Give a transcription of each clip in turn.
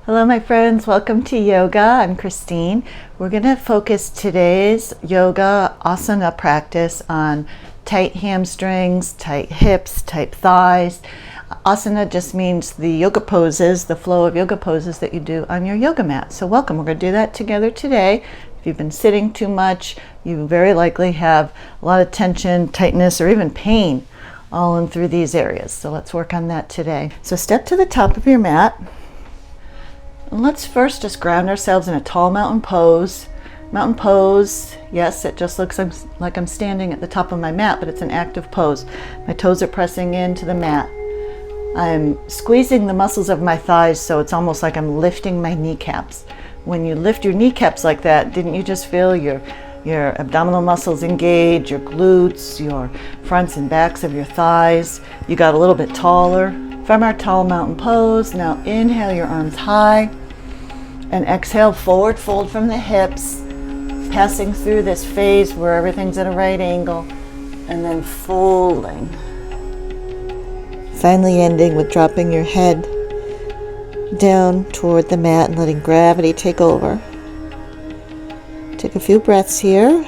Hello my friends, welcome to yoga. I'm Christine. We're going to focus today's yoga asana practice on tight hamstrings, tight hips, tight thighs. Asana just means the yoga poses, the flow of yoga poses that you do on your yoga mat. So welcome, we're going to do that together today. If you've been sitting too much, you very likely have a lot of tension, tightness, or even pain all in through these areas. So let's work on that today. So step to the top of your mat. And let's first just ground ourselves in a tall mountain pose. Mountain pose, yes, it just looks like I'm standing at the top of my mat, but it's an active pose. My toes are pressing into the mat. I'm squeezing the muscles of my thighs, so it's almost like I'm lifting my kneecaps. When you lift your kneecaps like that, didn't you just feel your abdominal muscles engage, your glutes, your fronts and backs of your thighs? You got a little bit taller. From our tall mountain pose, now inhale your arms high. And exhale, forward fold from the hips, passing through this phase where everything's at a right angle, and then folding. Finally ending with dropping your head down toward the mat and letting gravity take over. Take a few breaths here.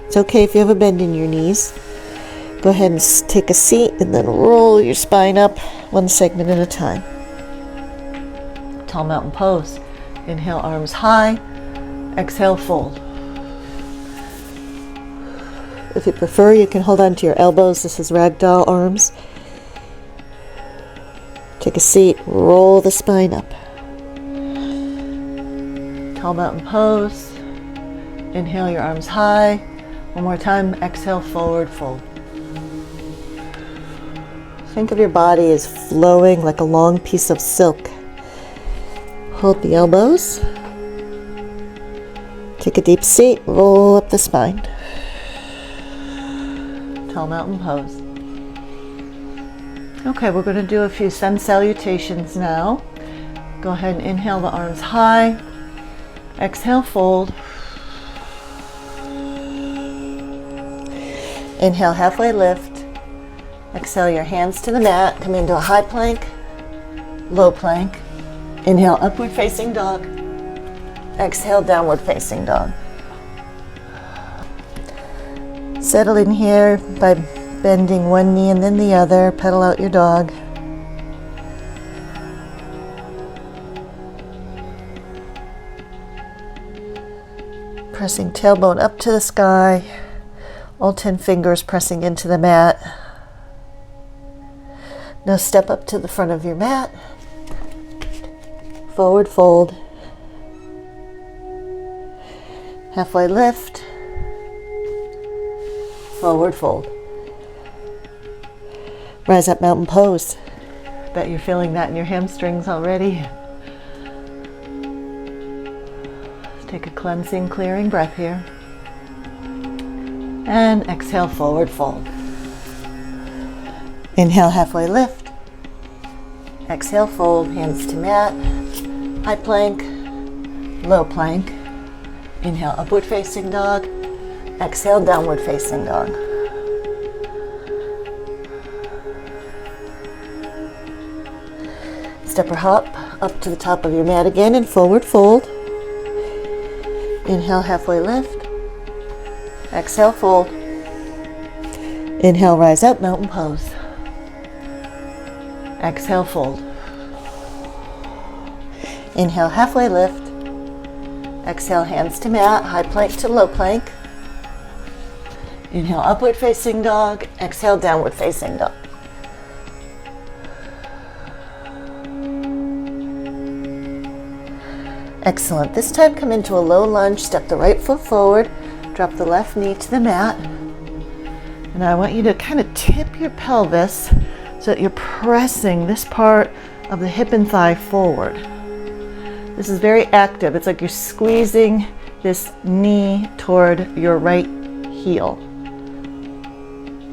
It's okay if you have a bend in your knees. Go ahead and take a seat and then roll your spine up one segment at a time. Tall mountain pose. Inhale, arms high. Exhale, fold. If you prefer, you can hold on to your elbows. This is ragdoll arms. Take a seat, roll the spine up. Tall mountain pose. Inhale your arms high. One more time, exhale, forward fold. Think of your body as flowing like a long piece of silk. Hold the elbows. Take a deep seat, roll up the spine. Tall mountain pose. Okay, we're going to do a few sun salutations now. Go ahead and inhale the arms high. Exhale, fold. Inhale, halfway lift. Exhale your hands to the mat. Come into a high plank, low plank. Inhale, upward facing dog. Exhale, downward facing dog. Settle in here by bending one knee and then the other. Pedal out your dog. Pressing tailbone up to the sky. All 10 fingers pressing into the mat. Now step up to the front of your mat. Forward fold. Halfway lift. Forward fold. Rise up mountain pose. Bet you're feeling that in your hamstrings already. Take a cleansing, clearing breath here. And exhale, forward fold. Inhale, halfway lift. Exhale, fold, hands to mat. High plank, low plank. Inhale, upward facing dog. Exhale, downward facing dog. Step or hop up to the top of your mat again and forward fold. Inhale, halfway lift. Exhale, fold. Inhale, rise up, mountain pose. Exhale, fold. Inhale, halfway lift. Exhale, hands to mat, high plank to low plank. Inhale, upward facing dog. Exhale, downward facing dog. Excellent. This time come into a low lunge, step the right foot forward, drop the left knee to the mat. And I want you to kind of tip your pelvis so that you're pressing this part of the hip and thigh forward. This is very active. It's like you're squeezing this knee toward your right heel.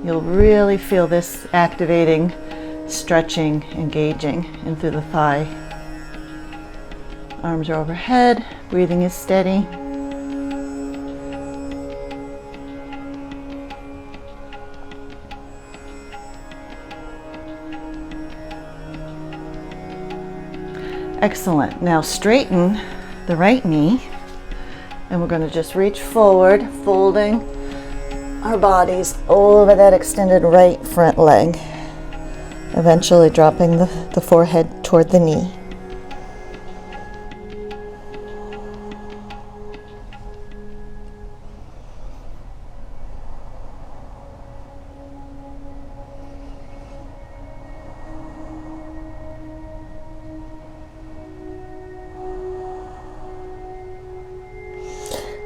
You'll really feel this activating, stretching, engaging in through the thigh. Arms are overhead, breathing is steady. Excellent. Now straighten the right knee, and we're going to just reach forward, folding our bodies over that extended right front leg, eventually dropping the forehead toward the knee.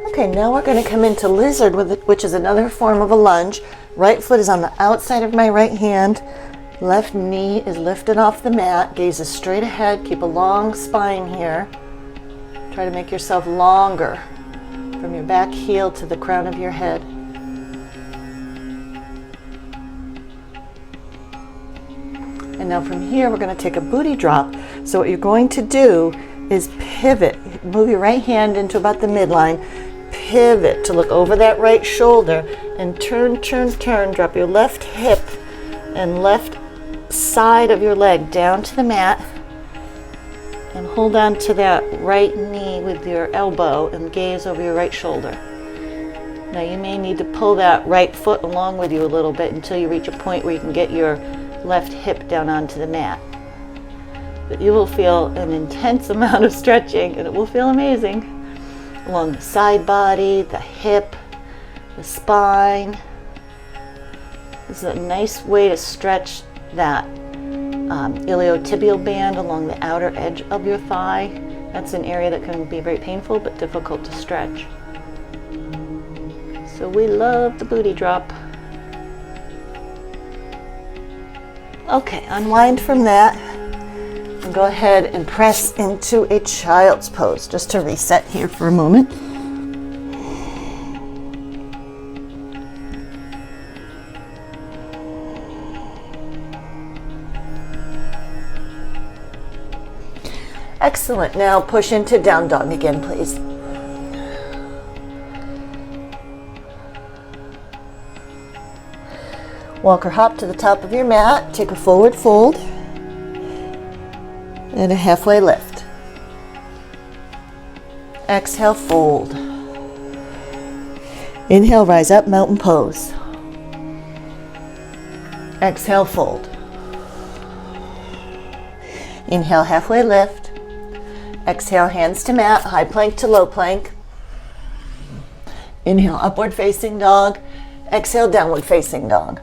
Okay, now we're going to come into lizard, which is another form of a lunge. Right foot is on the outside of my right hand. Left knee is lifted off the mat. Gaze is straight ahead. Keep a long spine here. Try to make yourself longer from your back heel to the crown of your head. And now from here, we're going to take a booty drop. So what you're going to do is pivot. Move your right hand into about the midline. Pivot to look over that right shoulder and turn, turn, turn. Drop your left hip and left side of your leg down to the mat, and hold on to that right knee with your elbow and gaze over your right shoulder. Now you may need to pull that right foot along with you a little bit until you reach a point where you can get your left hip down onto the mat. But you will feel an intense amount of stretching, and it will feel amazing. Along the side body, the hip, the spine. This is a nice way to stretch that iliotibial band along the outer edge of your thigh. That's an area that can be very painful but difficult to stretch. So we love the booty drop. Okay, unwind from that and go ahead and press into a child's pose, just to reset here for a moment. Excellent. Now push into down dog again, please. Walk or hop to the top of your mat. Take a forward fold and a halfway lift. Exhale, fold. Inhale, rise up, mountain pose. Exhale, fold. Inhale, halfway lift. Exhale, hands to mat, high plank to low plank. Inhale, upward facing dog. Exhale, downward facing dog.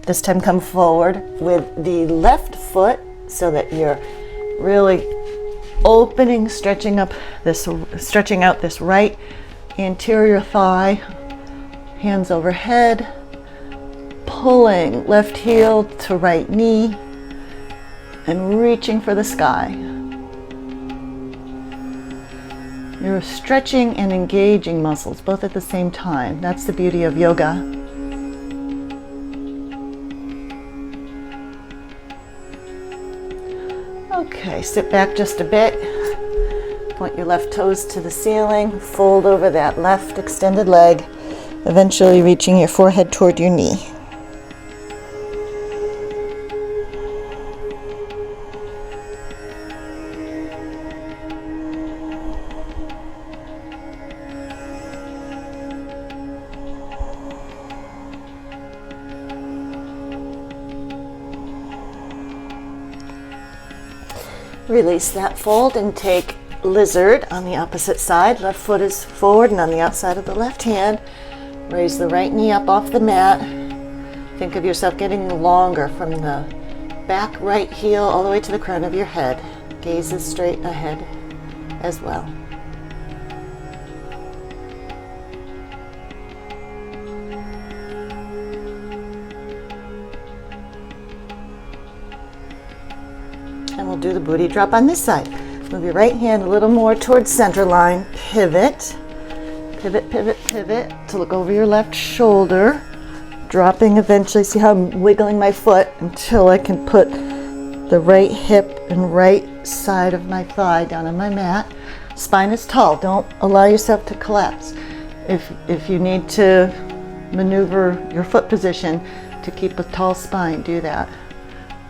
This time come forward with the left foot so that you're really opening, stretching out this right anterior thigh. Hands overhead, pulling left heel to right knee and reaching for the sky. You're stretching and engaging muscles both at the same time. That's the beauty of yoga. Okay, sit back just a bit. Point your left toes to the ceiling. Fold over that left extended leg, eventually reaching your forehead toward your knee. Release that fold and take lizard on the opposite side. Left foot is forward and on the outside of the left hand. Raise the right knee up off the mat. Think of yourself getting longer from the back right heel all the way to the crown of your head. Gaze is straight ahead as well. And we'll do the booty drop on this side. Move your right hand a little more towards center line. Pivot, pivot, pivot, pivot to look over your left shoulder. Dropping eventually, see how I'm wiggling my foot until I can put the right hip and right side of my thigh down on my mat. Spine is tall. Don't allow yourself to collapse. If you need to maneuver your foot position to keep a tall spine, do that.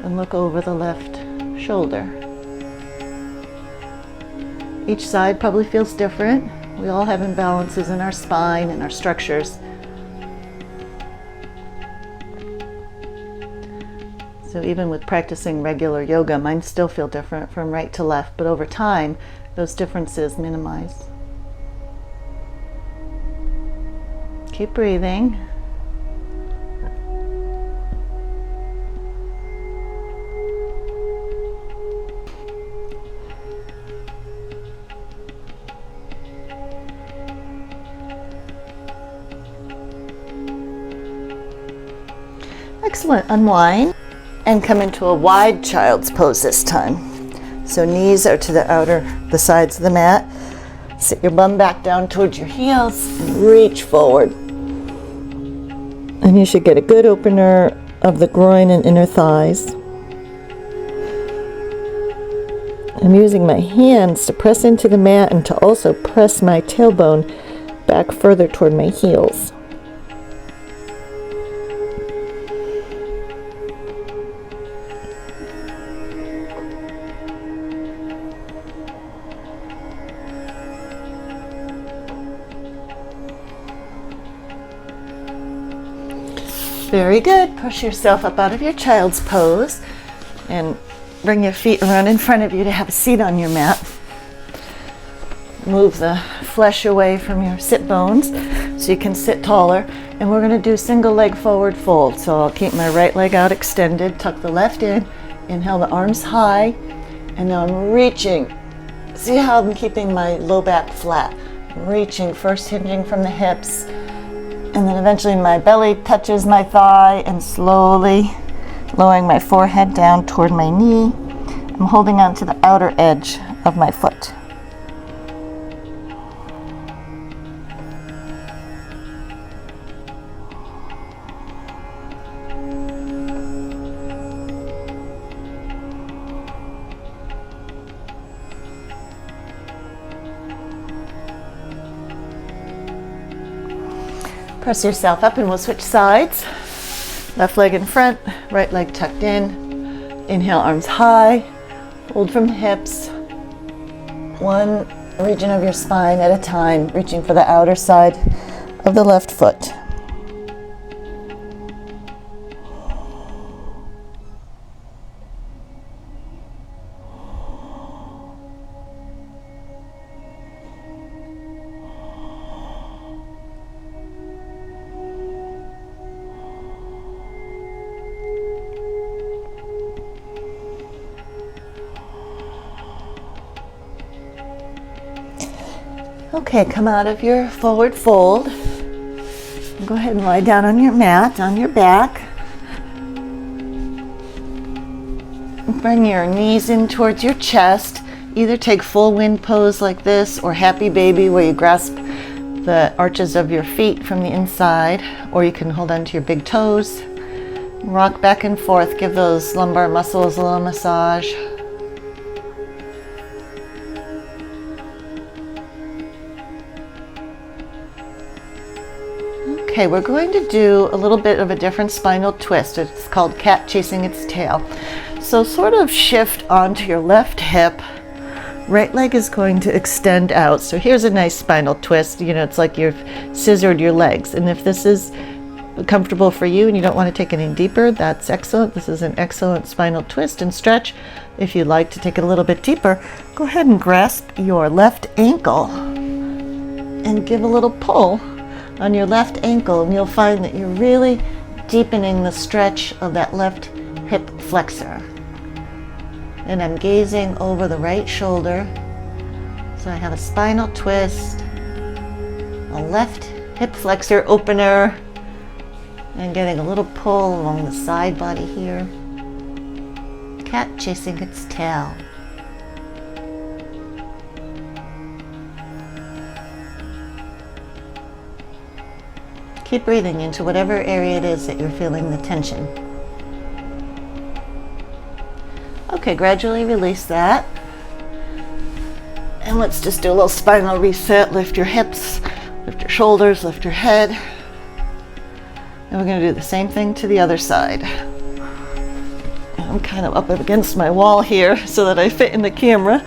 and look over the left shoulder. Each side probably feels different. We all have imbalances in our spine and our structures. So even with practicing regular yoga, mine still feel different from right to left, but over time, those differences minimize. Keep breathing. Excellent. Unwind and come into a wide child's pose this time. So knees are to the sides of the mat. Sit your bum back down towards your heels and reach forward. And you should get a good opener of the groin and inner thighs. I'm using my hands to press into the mat and to also press my tailbone back further toward my heels. Very good. Push yourself up out of your child's pose and bring your feet around in front of you to have a seat on your mat. Move the flesh away from your sit bones so you can sit taller. And we're going to do single leg forward fold. So I'll keep my right leg out extended, tuck the left in, inhale the arms high, and now I'm reaching. See how I'm keeping my low back flat? I'm reaching, first hinging from the hips, and then eventually my belly touches my thigh and slowly lowering my forehead down toward my knee. I'm holding on to the outer edge of my foot. Press yourself up and we'll switch sides. Left leg in front, right leg tucked in. Inhale, arms high. Hold from the hips. One region of your spine at a time, reaching for the outer side of the left foot. Okay, come out of your forward fold. Go ahead and lie down on your mat, on your back. Bring your knees in towards your chest. Either take full wind pose like this or happy baby where you grasp the arches of your feet from the inside, or you can hold on to your big toes. Rock back and forth, give those lumbar muscles a little massage. Okay, we're going to do a little bit of a different spinal twist. It's called cat chasing its tail. So sort of shift onto your left hip. Right leg is going to extend out. So here's a nice spinal twist. You know, it's like you've scissored your legs. And if this is comfortable for you and you don't want to take it any deeper, that's excellent. This is an excellent spinal twist and stretch. If you'd like to take it a little bit deeper, go ahead and grasp your left ankle and give a little pull on your left ankle, and you'll find that you're really deepening the stretch of that left hip flexor. And I'm gazing over the right shoulder. So I have a spinal twist, a left hip flexor opener, and getting a little pull along the side body here. Cat chasing its tail. Keep breathing into whatever area it is that you're feeling the tension. Okay, gradually release that. And let's just do a little spinal reset. Lift your hips, lift your shoulders, lift your head. And we're going to do the same thing to the other side. I'm kind of up against my wall here so that I fit in the camera,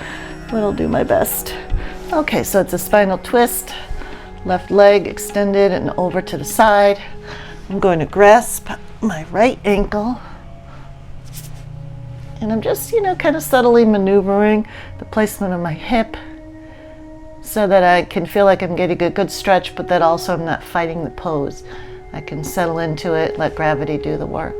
but I'll do my best. Okay, so it's a spinal twist, left leg extended and over to the side. I'm going to grasp my right ankle, and I'm just, kind of subtly maneuvering the placement of my hip so that I can feel like I'm getting a good stretch, but that also I'm not fighting the pose. I can settle into it, let gravity do the work.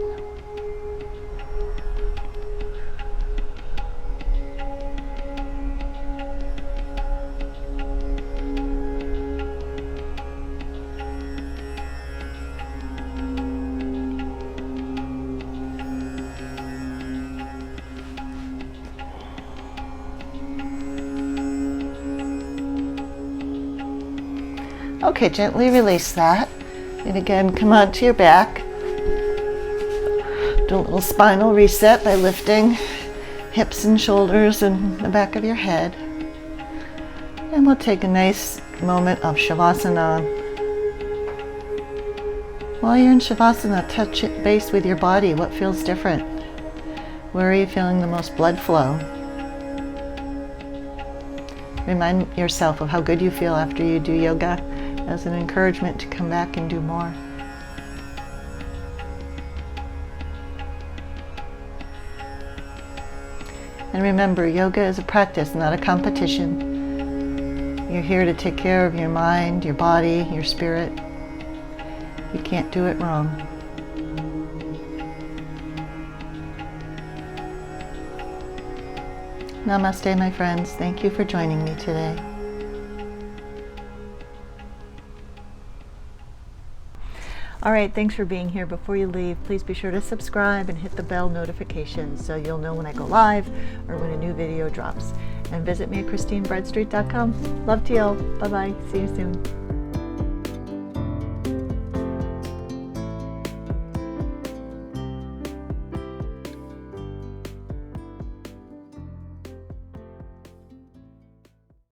Okay, gently release that. And again, come onto your back. Do a little spinal reset by lifting hips and shoulders and the back of your head. And we'll take a nice moment of Shavasana. While you're in Shavasana, touch base with your body. What feels different? Where are you feeling the most blood flow? Remind yourself of how good you feel after you do yoga as an encouragement to come back and do more. And remember, yoga is a practice, not a competition. You're here to take care of your mind, your body, your spirit. You can't do it wrong. Namaste, my friends. Thank you for joining me today. All right, thanks for being here. Before you leave, please be sure to subscribe and hit the bell notification so you'll know when I go live or when a new video drops. And visit me at ChristineBreadstreet.com. Love to you all. Bye-bye. See you soon.